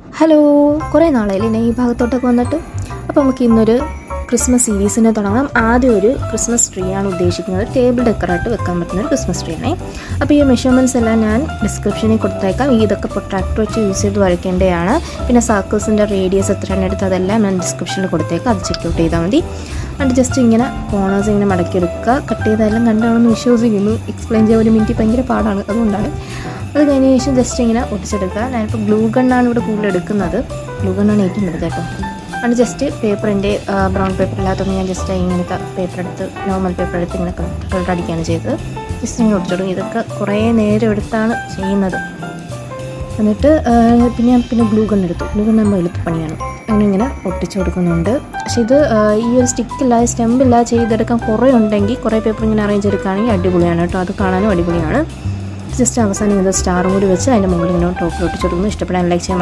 Hello, കുറേ നാളായില്ലേ ഈ ഭാഗത്തോട്ടൊക്കെ വന്നിട്ട്. അപ്പോൾ നമുക്ക് ഇന്നൊരു ക്രിസ്മസ് സീരീസിനെ തുടങ്ങാം. ആദ്യം ഒരു ക്രിസ്മസ് ട്രീ ആണ് ഉദ്ദേശിക്കുന്നത്. ടേബിൾ ഡെക്കറായിട്ട് വെക്കാൻ പറ്റുന്ന ഒരു ക്രിസ്മസ് ട്രീ ആണേ. അപ്പോൾ ഈ മെഷർമെൻറ്റ്സ് എല്ലാം ഞാൻ ഡിസ്ക്രിപ്ഷനിൽ കൊടുത്തേക്കാം. ഇതൊക്കെ പ്രൊട്രാക്ടർ വെച്ച് യൂസ് ചെയ്ത് വരയ്ക്കേണ്ടതാണ്. പിന്നെ സർക്കിൾസിൻ്റെ റേഡിയസ് എത്രയാണ് എടുത്ത് അതെല്ലാം ഞാൻ ഡിസ്ക്രിപ്ഷനിൽ കൊടുത്തേക്കാം. അത് ചെക്ക് ഔട്ട് ചെയ്താൽ മതി. എന്നിട്ട് ജസ്റ്റ് ഇങ്ങനെ കോർണേഴ്സ് ഇങ്ങനെ മടക്കിയെടുക്കുക. കട്ട് ചെയ്തെല്ലാം കണ്ടാണെന്ന് വിശ്വസിക്കുന്നു. എക്സ്പ്ലെയിൻ ചെയ്യാൻ ഒരു മിനിറ്റ് ഭയങ്കര പാടാണ്, അതുകൊണ്ടാണ്. അത് കഴിഞ്ഞ ശേഷം ജസ്റ്റ് ഇങ്ങനെ ഒട്ടിച്ചെടുക്കുക. ഞാനിപ്പോൾ ഗ്ലൂ ഗണ്ണാണ് ഇവിടെ കൂടുതൽ എടുക്കുന്നത്. ഗ്ലൂ ഗണ്ണാണ് ഏറ്റവും വലുത് കേട്ടോ. അത് ജസ്റ്റ് പേപ്പറിൻ്റെ ബ്രൗൺ പേപ്പർ ഇല്ലാത്തതുകൊണ്ട് ഞാൻ ജസ്റ്റ് ഇങ്ങനത്തെ പേപ്പർ എടുത്ത് നോർമൽ പേപ്പർ എടുത്ത് ഇങ്ങനെ കളർ അടിക്കുകയാണ് ചെയ്തത്. ജസ്റ്റ് ഇങ്ങനെ ഒട്ടിച്ചിടും. ഇതൊക്കെ കുറേ നേരം എടുത്താണ് ചെയ്യുന്നത്. എന്നിട്ട് പിന്നെ ഗ്ലൂ ഗൺ എടുത്തു. ഗ്ലൂ ഗൺ നമ്മൾ എളുപ്പപ്പണിയാണ്. അങ്ങനെ ഇങ്ങനെ ഒട്ടിച്ചു കൊടുക്കുന്നുണ്ട്. പക്ഷേ ഇത് ഈ ഒരു സ്റ്റിക്കില്ലാതെ സ്റ്റെമ്പില്ലാതെ ചെയ്തെടുക്കാൻ കുറേ ഉണ്ടെങ്കിൽ കുറേ പേപ്പർ ഇങ്ങനെ അറേഞ്ച് എടുക്കുകയാണെങ്കിൽ അടിപൊളിയാണ് കേട്ടോ. അത് കാണാനും അടിപൊളിയാണ്. ജസ്റ്റ് അവസാനം ഇത് സ്റ്റാറും കൂടി വെച്ച് അതിൻ്റെ മുകളിൽ ഇങ്ങനെ ടോപ്പിൽ ഒട്ടിച്ചു കൊടുക്കുന്നു. ഇഷ്ടപ്പെടാൻ ലൈക്ക് ചെയ്യാൻ